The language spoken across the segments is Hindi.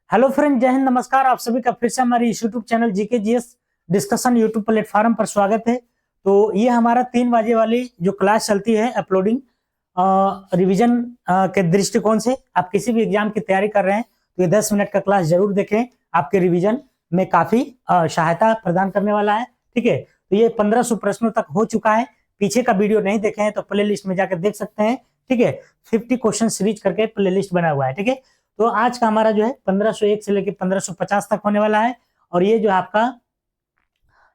हेलो फ्रेंड, जय हिंद, नमस्कार। आप सभी का फिर से हमारे YouTube channel GK GS discussion YouTube platform पर स्वागत है। तो ये हमारा 3 बजे वाली जो क्लास चलती है अपलोडिंग रिवीजन के दृष्टिकोण से, आप किसी भी एग्जाम की तैयारी कर रहे हैं तो ये 10 मिनट का क्लास जरूर देखें। आपके रिवीजन में काफी सहायता प्रदान करने वाला है। ठीक है, तो ये 1500 प्रश्नों तक हो चुका है। पीछे का वीडियो नहीं देखे हैं तो प्ले लिस्ट में जाकर देख सकते हैं। ठीक है, 50 क्वेश्चन सीरीज करके प्ले लिस्ट बना हुआ है। ठीक है, तो आज का हमारा जो है 1501 से लेकर 1550 तक होने वाला है और ये जो आपका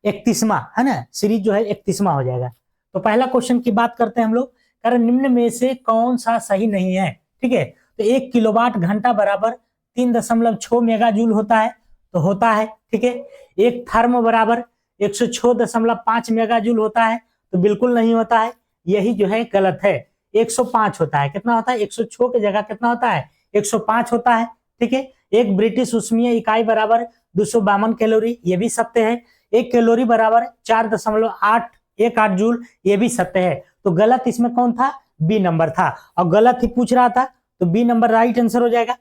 31वां है ना सीरीज जो है 31वां हो जाएगा। तो पहला क्वेश्चन की बात करते हैं हम लोग। कारण निम्न में से कौन सा सही नहीं है। ठीक है, तो 1 किलोवाट घंटा बराबर 3.6 मेगा जूल होता है, तो होता है। ठीक है, एक थर्म बराबर 106.5 मेगा जूल होता है, तो बिल्कुल नहीं होता है, यही जो है गलत है। 105 होता है। कितना होता है? 106 की जगह कितना होता है? 105 होता है। ठीक है, एक ब्रिटिश ऊष्मीय इकाई बराबर 252 कैलोरी, ये भी सत्य है। 1 कैलोरी बराबर 4.818 जूल, ये भी सत्य है। तो गलत इसमें कौन था? बी नंबर था, और गलत ही पूछ रहा था, तो बी नंबर राइट आंसर हो जाएगा।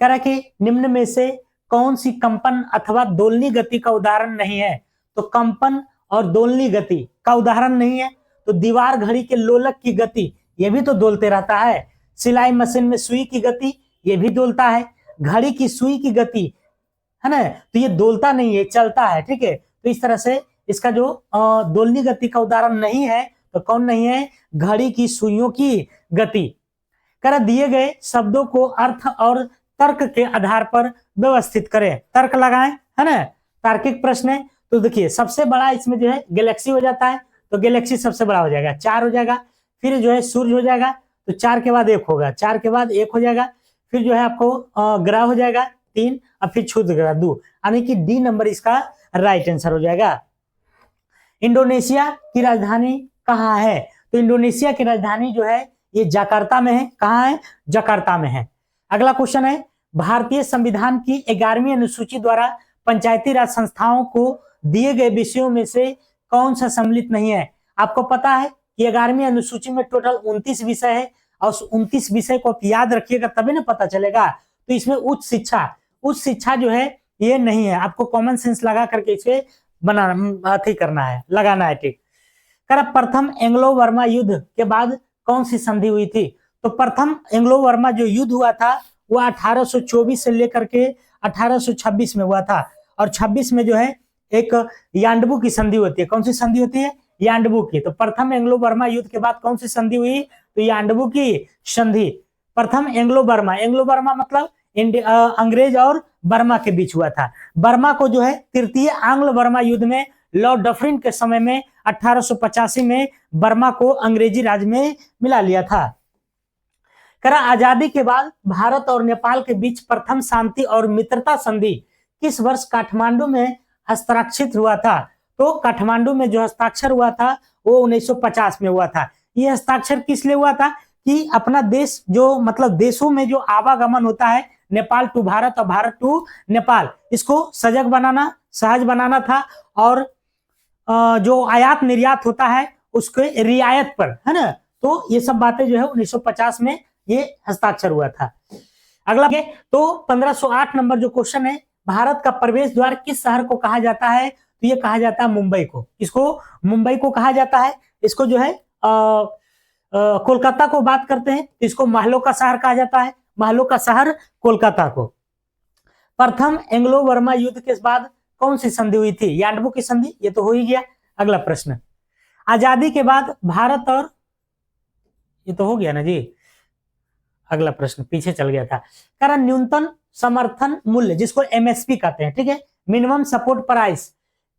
कह रहा कि निम्न में से कौन सी कंपन अथवा दोलनी गति का उदाहरण नहीं है। तो कंपन और दोलनी गति का उदाहरण नहीं है, तो दीवार घड़ी के लोलक की गति, ये भी तो डोलते रहता है। सिलाई मशीन में सुई की गति, ये भी डोलता है। घड़ी की सुई की गति है ना, तो ये डोलता नहीं है, चलता है। ठीक है, तो इस तरह से इसका जो दोलनी गति का उदाहरण नहीं है, तो कौन नहीं है? घड़ी की सुइयों की गति। कर दिए गए शब्दों को अर्थ और तर्क के आधार पर व्यवस्थित करें, तर्क लगाएं, है ना। तार्किक प्रश्न है, तो देखिए सबसे बड़ा इसमें जो है गैलेक्सी हो जाता है, तो गैलेक्सी सबसे बड़ा हो जाएगा, 4 हो जाएगा। फिर जो है सूर्य हो जाएगा, तो 4 के बाद 1 होगा, 4 के बाद 1 हो जाएगा। फिर जो है आपको ग्रह हो जाएगा 3, और फिर क्षुद्र ग्रह 2, यानी कि डी नंबर इसका राइट आंसर हो जाएगा। इंडोनेशिया की राजधानी कहाँ है? तो इंडोनेशिया की राजधानी जो है ये जकार्ता में है। कहाँ है? जकार्ता में है। अगला क्वेश्चन है, भारतीय संविधान की 11वीं अनुसूची द्वारा पंचायती राज संस्थाओं को दिए गए विषयों में से कौन सा सम्मिलित नहीं है? आपको पता है कि 11वीं अनुसूची में टोटल 29 विषय है, और उस 29 विषय को आप याद रखिएगा तभी ना पता चलेगा। तो इसमें उच्च शिक्षा जो है ये नहीं है, आपको कॉमन सेंस लगा करके इसे बनाना करना है, लगाना है। ठीक, कर प्रथम एंग्लो वर्मा युद्ध के बाद कौन सी संधि हुई थी? तो प्रथम एंग्लो वर्मा जो युद्ध हुआ था वह 1824 से लेकर के 1826 में हुआ था, और 26 में जो है एक यांडबू की संधि होती है। कौन सी संधि होती है? यांडबू की। तो प्रथम एंग्लो बर्मा युद्ध के बाद कौन सी संधि हुई? तो यांडबू की संधि। प्रथम एंग्लो बर्मा मतलब अंग्रेज और बर्मा के बीच हुआ था। बर्मा को जो है तृतीय आंग्ल बर्मा युद्ध में लॉर्ड डफरिन के समय में 1885 में बर्मा को अंग्रेजी राज में मिला लिया था। करा आजादी के बाद भारत और नेपाल के बीच प्रथम शांति और मित्रता संधि किस वर्ष काठमांडू में हस्ताक्षरित हुआ था? तो काठमांडू में जो हस्ताक्षर हुआ था वो 1950 में हुआ था। ये हस्ताक्षर किस लिए हुआ था? कि अपना देश जो मतलब देशों में जो आवागमन होता है, नेपाल टू भारत और भारत टू नेपाल, इसको सजग बनाना, सहज बनाना था, और जो आयात निर्यात होता है उसके रियायत पर, है ना। तो ये सब बातें जो है 1950 में ये हस्ताक्षर हुआ था। अगला तो 1508 नंबर जो क्वेश्चन है, भारत का प्रवेश द्वार किस शहर को कहा जाता है? तो ये कहा जाता है मुंबई को। इसको मुंबई को कहा जाता है। इसको जो है कोलकाता को बात करते हैं, इसको महलों का शहर कहा जाता है, महलों का शहर कोलकाता को। प्रथम एंग्लो बर्मा युद्ध के बाद कौन सी संधि हुई थी? यांडबू की संधि, ये तो हो ही गया। अगला प्रश्न, आजादी के बाद भारत और, ये तो हो गया ना जी। अगला प्रश्न पीछे चल गया था। कारण न्यूनतम समर्थन मूल्य जिसको एमएसपी कहते हैं, ठीक है, मिनिमम सपोर्ट प्राइस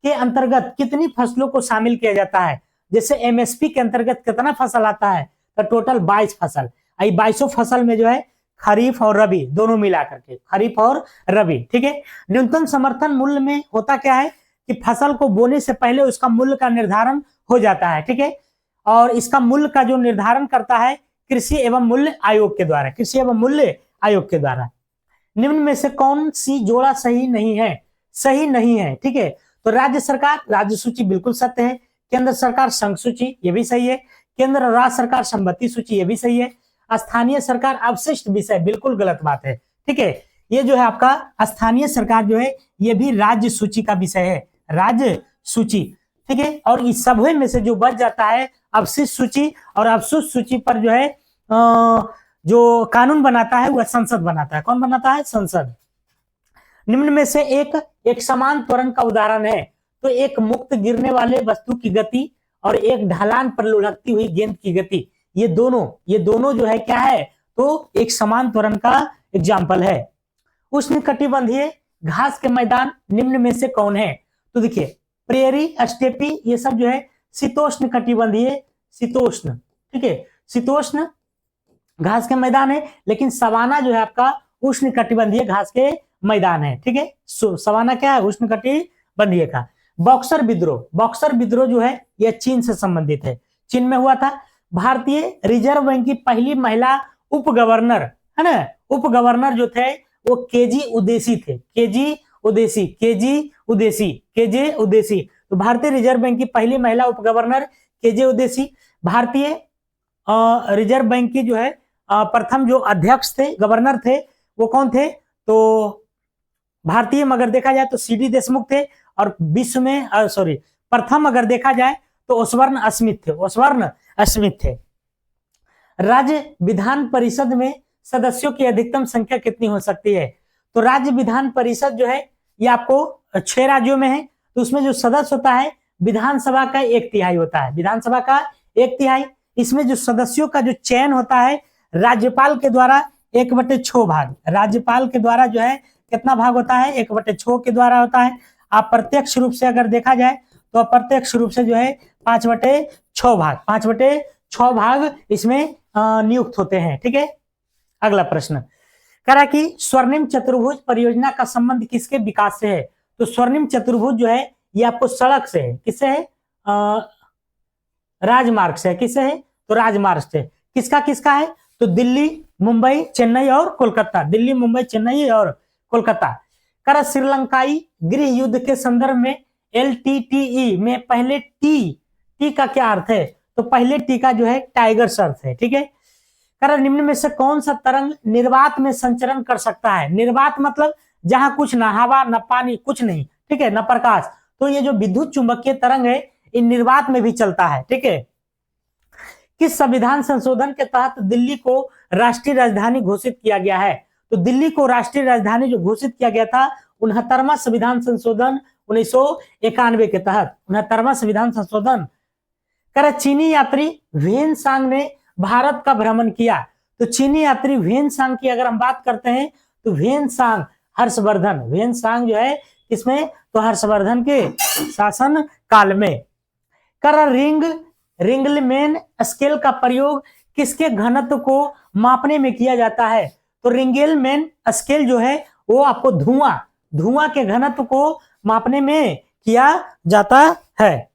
के अंतर्गत कितनी फसलों को शामिल किया जाता है? जैसे एमएसपी के अंतर्गत कितना फसल आता है? तो टोटल 22 फसल। 22 फसल में जो है खरीफ और रबी दोनों मिला करके, खरीफ और रबी। ठीक है, न्यूनतम समर्थन मूल्य में होता क्या है कि फसल को बोने से पहले उसका मूल्य का निर्धारण हो जाता है। ठीक है, और इसका मूल्य का जो निर्धारण करता है कृषि एवं मूल्य आयोग के द्वारा, कृषि एवं मूल्य आयोग के द्वारा। निम्न में से कौन सी जोड़ा सही नहीं है? सही नहीं है। ठीक है, तो राज्य सरकार राज्य सूची बिल्कुल सत्य है। केंद्र सरकार संघ सूची, ये भी सही है। केंद्र और राज्य सरकार संपत्ति सूची, ये भी सही है। स्थानीय सरकार अवशिष्ट विषय, बिल्कुल गलत बात है। ठीक है, ये जो है आपका स्थानीय सरकार जो है ये भी राज्य सूची का विषय है, राज्य सूची, ठीक है। और इस सभी में से जो बच जाता है अवशिष्ट सूची, और अवशिष्ट सूची पर जो है जो कानून बनाता है वह संसद बनाता है। कौन बनाता है? संसद। निम्न में से एक समान त्वरण का उदाहरण है तो एक मुक्त गिरने वाले वस्तु की गति और एक ढलान पर लुढ़कती हुई गेंद की गति, ये दोनों जो है क्या है? तो एक समान त्वरण का एग्जाम्पल है। उष्णकटिबंधीय घास के मैदान निम्न में से कौन है? तो देखिए प्रेरी, स्टेपी, ये सब जो है शीतोष्ण कटिबंधीय, शीतोष्ण, ठीक है, शीतोष्ण घास के मैदान है। लेकिन सवाना जो है आपका उष्ण कटिबंधीय घास के मैदान है, ठीक है। सवाना क्या है? उष्ण कटिबंधीय का। बॉक्सर विद्रोह जो है यह चीन से संबंधित है, चीन में हुआ था। भारतीय रिजर्व बैंक की पहली महिला उप गवर्नर है ना, उप गवर्नर जो थे वो केजे उदेसी थे, केजे उदेसी। तो भारतीय रिजर्व बैंक की पहली महिला उप गवर्नर केजे उदेसी। भारतीय रिजर्व बैंक की जो है प्रथम जो अध्यक्ष थे, गवर्नर थे, वो कौन थे? तो भारतीय में अगर देखा जाए तो सीडी देशमुख थे, और विश्व में प्रथम अगर देखा जाए तो ओसवार्ण स्मिथ थे। राज्य विधान परिषद में सदस्यों की अधिकतम संख्या कितनी हो सकती है? तो राज्य विधान परिषद जो है ये आपको 6 राज्यों में है, तो उसमें जो सदस्य होता है विधानसभा का 1/3 होता है, विधानसभा का 1/3। इसमें जो सदस्यों का जो चयन होता है राज्यपाल के द्वारा 1/6 भाग, राज्यपाल के द्वारा जो है कितना भाग होता है? 1/6 के द्वारा होता है। अप्रत्यक्ष रूप से अगर देखा जाए तो अप्रत्यक्ष रूप से जो है 5/6 भाग इसमें नियुक्त होते हैं, ठीक है। अगला प्रश्न करा कि स्वर्णिम चतुर्भुज परियोजना का संबंध किसके विकास से है? तो स्वर्णिम चतुर्भुज जो है ये आपको सड़क से है, किससे है? राजमार्ग से। किससे है? तो राजमार्ग से। किसका है? तो दिल्ली, मुंबई, चेन्नई और कोलकाता, दिल्ली, मुंबई, चेन्नई और कोलकाता। करा श्रीलंकाई गृह युद्ध के संदर्भ में LTTE में पहले टी का क्या अर्थ है? तो पहले टी का जो है टाइगर अर्थ है, ठीक है। करा निम्न में से कौन सा तरंग निर्वात में संचरण कर सकता है? निर्वात मतलब जहां कुछ ना हवा न पानी, कुछ नहीं, ठीक है, न प्रकाश। तो ये जो विद्युत चुंबकीय तरंग है इन निर्वात में भी चलता है, ठीक है। किस संविधान संशोधन के तहत दिल्ली को राष्ट्रीय राजधानी घोषित किया गया है? तो दिल्ली को राष्ट्रीय राजधानी जो घोषित किया गया था 69वां संविधान संशोधन 1991 के तहत, 69वां संविधान संशोधन। करा चीनी यात्री वेन सांग ने भारत का भ्रमण किया? तो चीनी यात्री वेन सांग की अगर हम बात करते हैं तो वेन सांग जो है इसमें तो हर्षवर्धन के शासन काल में। करा रिंगलमेन स्केल का प्रयोग किसके घनत्व को मापने में किया जाता है? तो रिंगलमेन स्केल जो है वो आपको धुआं के घनत्व को मापने में किया जाता है।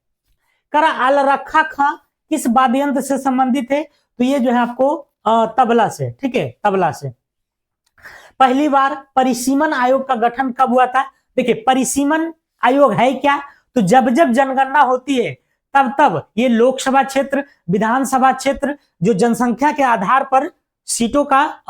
करा अलरखा खां किस वाद्य यंत्र से संबंधित है? तो ये जो है आपको तबला से, ठीक है, तबला से। पहली बार परिसीमन आयोग का गठन कब हुआ था? देखिए परिसीमन आयोग है क्या? तो जब जनगणना होती है तब ये लोकसभा क्षेत्र, विधानसभा क्षेत्र जो जनसंख्या के आधार पर सीटों का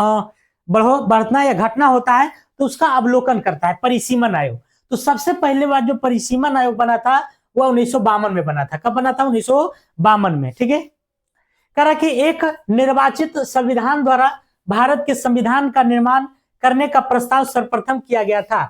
बढ़ना या घटना होता है तो उसका अवलोकन करता है परिसीमन आयोग। तो सबसे पहले बार जो परिसीमन आयोग बना था वह 1952 में बना था। कब बना था? 1952 में, ठीक है। करा कि एक निर्वाचित संविधान द्वारा भारत के संविधान का निर्माण करने का प्रस्ताव सर्वप्रथम किया गया था।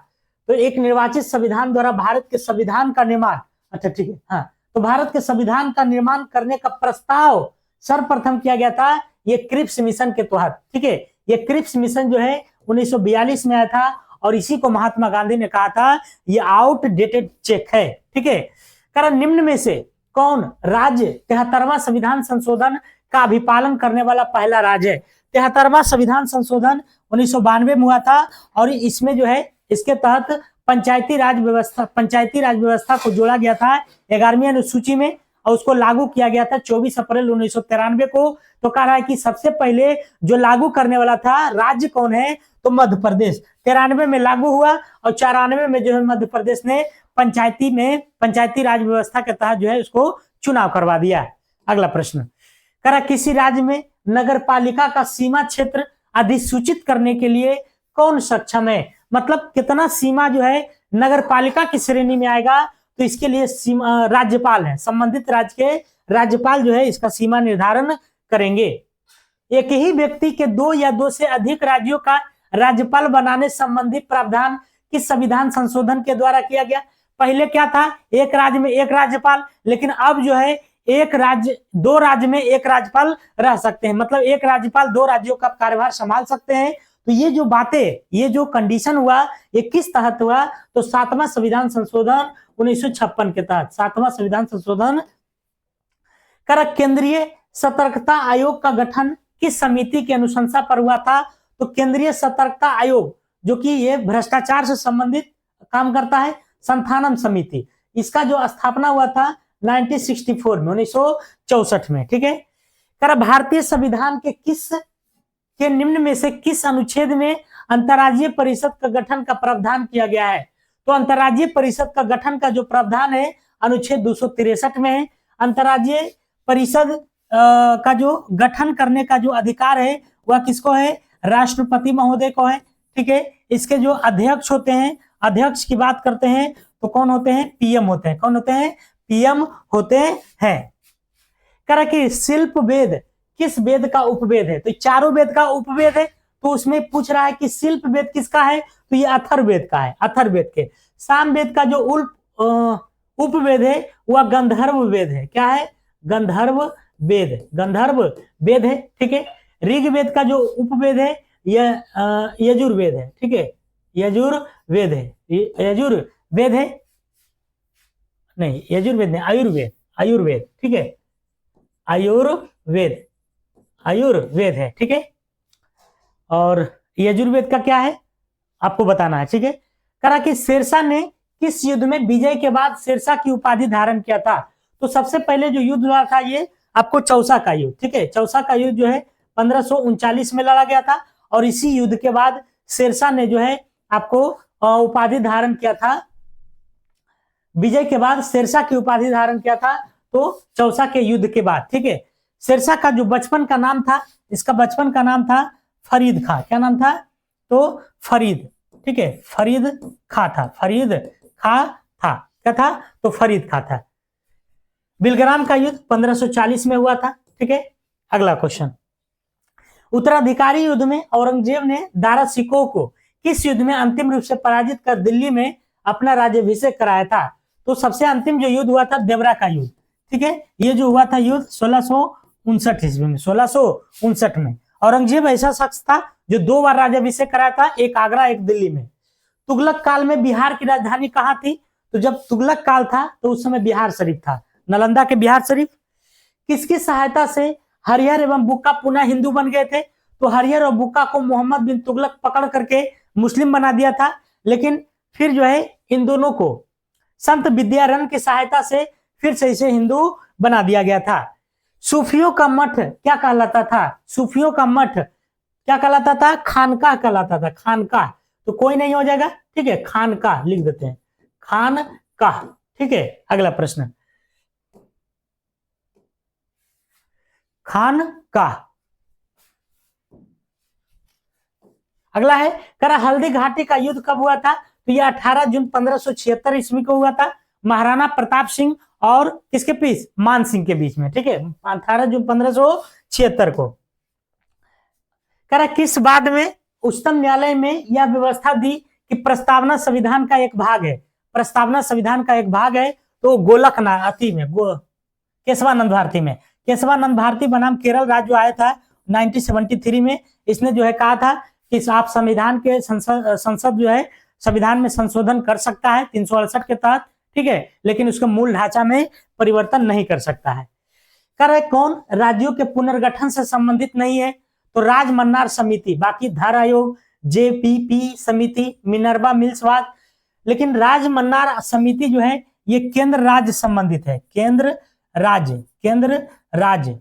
तो एक निर्वाचित संविधान द्वारा भारत के संविधान का निर्माण, अच्छा ठीक है, हाँ, तो भारत के संविधान का निर्माण करने का प्रस्ताव सर्वप्रथम किया गया था ये क्रिप्स मिशन के तहत, ठीक है। ये क्रिप्स मिशन जो है 1942 में आया था और इसी को महात्मा गांधी ने कहा था ये आउटडेटेड चेक है, ठीक है। कारण निम्न में से कौन राज्य 73वां संविधान संशोधन का अभिपालन करने वाला पहला राज्य है? 73वां संविधान संशोधन 1992 में हुआ था और इसमें जो है इसके तहत पंचायती राज व्यवस्था को जोड़ा गया था 11वीं अनुसूची में और उसको लागू किया गया था 24 अप्रैल 1993 को। तो कह रहा है कि सबसे पहले जो लागू करने वाला था राज्य कौन है? तो मध्य प्रदेश। 93 में लागू हुआ और 94 में जो है मध्य प्रदेश ने पंचायती राज व्यवस्था के तहत जो है उसको चुनाव करवा दिया। अगला प्रश्न, करा किसी राज्य में नगर पालिका का सीमा क्षेत्र अधिसूचित करने के लिए कौन सक्षम है, मतलब कितना सीमा जो है नगर पालिका की श्रेणी में आएगा, तो इसके लिए सीमा राज्यपाल है, संबंधित राज्य के राज्यपाल जो है इसका सीमा निर्धारण करेंगे। एक ही व्यक्ति के दो या दो से अधिक राज्यों का राज्यपाल बनाने संबंधी प्रावधान किस संविधान संशोधन के द्वारा किया गया? पहले क्या था, एक राज्य में एक राज्यपाल, लेकिन अब जो है एक राज्य दो राज्य में एक राज्यपाल रह सकते हैं, मतलब एक राज्यपाल दो राज्यों का कार्यभार संभाल सकते हैं। तो ये जो बातें, ये जो कंडीशन हुआ, ये किस तहत हुआ? तो 7वां संविधान संशोधन 1956 के तहत 7वां संविधान संशोधन कर। केंद्रीय सतर्कता आयोग का गठन किस समिति की अनुशंसा पर हुआ था? तो केंद्रीय सतर्कता आयोग, जो कि ये भ्रष्टाचार से संबंधित काम करता है, संथानम समिति, इसका जो स्थापना हुआ था 1964 में, 1964 में, ठीक है। कर भारतीय संविधान के निम्न में से किस अनुच्छेद में अंतर्राज्यीय परिषद का गठन का प्रावधान किया गया है? तो अंतर्राज्यीय परिषद का गठन का जो प्रावधान है अनुच्छेद 263 में है। अंतर्राज्यीय परिषद का जो गठन करने का जो अधिकार है वह किसको है? राष्ट्रपति महोदय को है, ठीक है। इसके जो अध्यक्ष होते हैं, अध्यक्ष की बात करते हैं तो कौन होते हैं? पीएम होते हैं। कौन होते हैं? पीएम होते हैं। कह कि शिल्प वेद किस वेद का उपवेद है? तो चारों वेद का उपवेद है, तो उसमें पूछ रहा है कि शिल्प वेद किसका है? तो ये अथर्ववेद का है, अथर्ववेद के। सामवेद का जो उपवेद है वह गंधर्व वेद है। क्या है? गंधर्व वेद, गंधर्व वेद है, ठीक है। ऋग्वेद का जो उपवेद है यह यजुर्वेद है, ठीक है, यजुर्वेद है, यजुर्वेद है, नहीं यजुर्वेद नहीं, आयुर्वेद, आयुर्वेद, ठीक है, आयुर्वेद, आयुर्वेद है, ठीक है। और यजुर्वेद का क्या है आपको बताना है, ठीक है। करा कि शेरशाह ने किस युद्ध में विजय के बाद शेरशाह की उपाधि धारण किया था? तो सबसे पहले जो युद्ध हुआ था ये आपको चौसा का युद्ध, ठीक है। चौसा का युद्ध जो है 1539 में लड़ा गया था, और इसी युद्ध के बाद शेरशाह ने जो है आपको उपाधि धारण किया था। विजय के बाद शेरशाह की उपाधि धारण किया था, तो चौसा के युद्ध के बाद, ठीक है। शेरशाह का जो बचपन का नाम था, इसका बचपन का नाम था फरीद खां। क्या नाम था? तो फरीद, ठीक है, फरीद खां था, फरीद खां था, क्या था? तो फरीद खां था। बिलग्राम का युद्ध 1540 में हुआ था, ठीक है। अगला क्वेश्चन, उत्तराधिकारी युद्ध में औरंगजेब ने दारा शिकोह को किस युद्ध में अंतिम रूप से पराजित कर दिल्ली में अपना राज्याभिषेक कराया था? तो सबसे अंतिम जो युद्ध हुआ था देवरा का युद्ध, ठीक है। ये जो हुआ था युद्ध 1659 ईस्वी में, 1659 में। औरंगजेब ऐसा शख्स था जो 2 बार राज्याभिषेक कराया था, एक आगरा एक दिल्ली में। तुगलक काल में बिहार की राजधानी कहाँ थी? तो जब तुगलक काल था तो उस समय बिहार शरीफ था, नालंदा के बिहार शरीफ। किसकी सहायता से हरिहर एवं बुक्का पुनः हिंदू बन गए थे? तो हरिहर और बुक्का को मोहम्मद बिन तुगलक पकड़ करके मुस्लिम बना दिया था, लेकिन फिर जो है इन दोनों को संत विद्यारण्य की सहायता से फिर से इसे हिंदू बना दिया गया था। सूफियों का मठ क्या कहलाता था? सूफियों का मठ क्या कहलाता था? खानकाह कहलाता था, खानकाह। तो कोई नहीं हो जाएगा, ठीक है, खानकाह लिख देते हैं, खानकाह, ठीक है। अगला प्रश्न, खानकाह। अगला है करा हल्दी घाटी का युद्ध कब हुआ था? तो यह 18 जून 1576 ईस्वी को हुआ था, महाराणा प्रताप सिंह और किसके बीच? मान सिंह के बीच में, ठीक है, 18 जून 1576 को। करा किस बाद में उच्चतम न्यायालय में यह व्यवस्था दी कि प्रस्तावना संविधान का एक भाग है? प्रस्तावना संविधान का एक भाग है, तो गोलकनाथी में, केशवानंद भारती में। केशवानंद भारती बनाम केरल राज्य जो आया था 1973 में, इसने जो है कहा था कि आप संविधान के संसद जो है संविधान में संशोधन कर सकता है 368 के तहत, ठीक है, लेकिन उसके मूल ढांचा में परिवर्तन नहीं कर सकता है। कर रहे कौन राज्यों के पुनर्गठन से संबंधित नहीं है? तो राजमन्नार समिति, बाकी धार आयोग, जेपीपी समिति, मिनर्वा मिल्स वाद, लेकिन राजमन्नार समिति जो है ये केंद्र राज्य संबंधित है, केंद्र राज्य, केंद्र राज्य,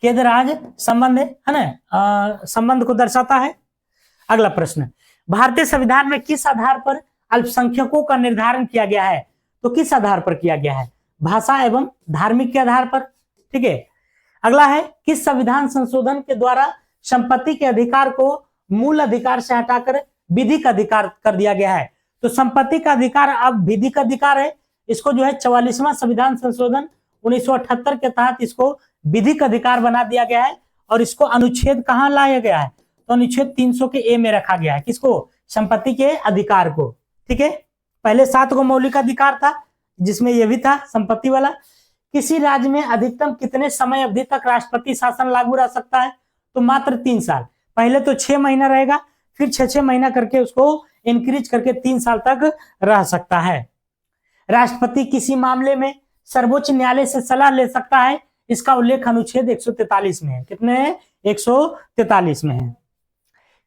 केंद्र राज्य संबंध है ना, संबंध को दर्शाता है। अगला प्रश्न, भारतीय संविधान में किस आधार पर अल्पसंख्यकों का निर्धारण किया गया है? तो किस आधार पर किया गया है? भाषा एवं धार्मिक के आधार पर, ठीक है। अगला है किस संविधान संशोधन के द्वारा संपत्ति के अधिकार को मूल अधिकार से हटाकर विधिक अधिकार कर दिया गया है। तो संपत्ति का अधिकार अब विधिक अधिकार है। इसको जो है 44वां संविधान संशोधन 1978 के तहत इसको विधिक अधिकार बना दिया गया है और इसको अनुच्छेद कहाँ लाया गया है, तो अनुच्छेद 300 के ए में रखा गया है। किसको? संपत्ति के अधिकार को। ठीक है, पहले 7 को मौलिक अधिकार था जिसमें यह भी था संपत्ति वाला। किसी राज्य में अधिकतम कितने समय अवधि तक राष्ट्रपति शासन लागू रह सकता है, तो मात्र 3 साल। पहले तो 6 महीना रहेगा, फिर 6-6 महीना करके उसको इंक्रीज करके 3 साल तक रह सकता है। राष्ट्रपति किसी मामले में सर्वोच्च न्यायालय से सलाह ले सकता है, इसका उल्लेख अनुच्छेद 143 में है। कितने हैं? 143 में है।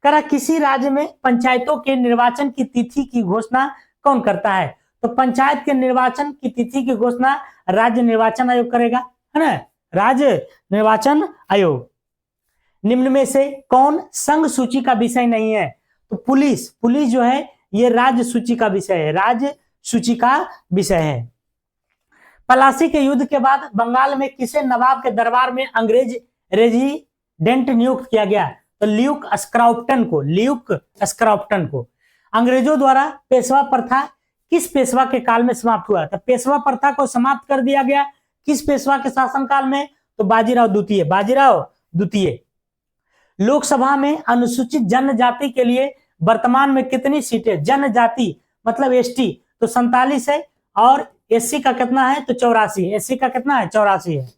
करा किसी राज्य में पंचायतों के निर्वाचन की तिथि की घोषणा कौन करता है, तो पंचायत के निर्वाचन की तिथि की घोषणा राज्य निर्वाचन आयोग करेगा, है ना, राज्य निर्वाचन आयोग। निम्न में से कौन संघ सूची का विषय नहीं है, तो पुलिस जो है ये राज्य सूची का विषय है, राज्य सूची का विषय है। पलासी के युद्ध के बाद बंगाल में किसे नवाब के दरबार में अंग्रेज रेजिडेंट नियुक्त किया गया, तो ल्यूक स्क्रॉप्टन को। अंग्रेजों द्वारा पेशवा प्रथा किस पेशवा के काल में समाप्त हुआ, तो पेशवा प्रथा को समाप्त कर दिया गया किस पेशवा के शासनकाल में, तो बाजीराव द्वितीय। लोकसभा में अनुसूचित जनजाति के लिए वर्तमान में कितनी सीटें, जनजाति मतलब एसटी तो 47 है और एससी का कितना है, तो 84। एससी का कितना है, 84 है।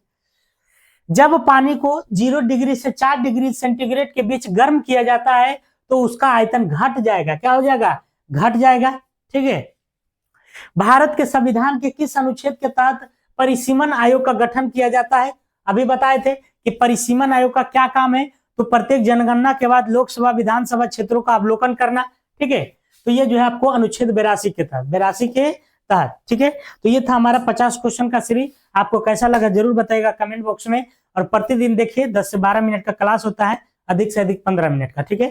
जब पानी को 0 डिग्री से 4 डिग्री सेंटीग्रेड के बीच गर्म किया जाता है तो उसका आयतन घट जाएगा। क्या हो जाएगा? घट जाएगा। ठीक है। भारत के संविधान के किस अनुच्छेद के तहत परिसीमन आयोग का गठन किया जाता है? अभी बताए थे कि परिसीमन आयोग का क्या काम है, तो प्रत्येक जनगणना के बाद लोकसभा विधानसभा क्षेत्रों का अवलोकन करना। ठीक है, तो ये जो है आपको अनुच्छेद 82 के तहत। ठीक है, तो ये था हमारा 50 क्वेश्चन का सीरीज। आपको कैसा लगा जरूर बताइएगा कमेंट बॉक्स में। और प्रतिदिन देखिए 10 से 12 मिनट का क्लास होता है, अधिक से अधिक 15 मिनट का। ठीक है,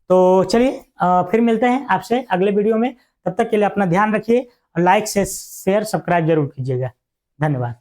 तो चलिए फिर मिलते हैं आपसे अगले वीडियो में। तब तक के लिए अपना ध्यान रखिए और लाइक से शेयर सब्सक्राइब जरूर कीजिएगा। धन्यवाद।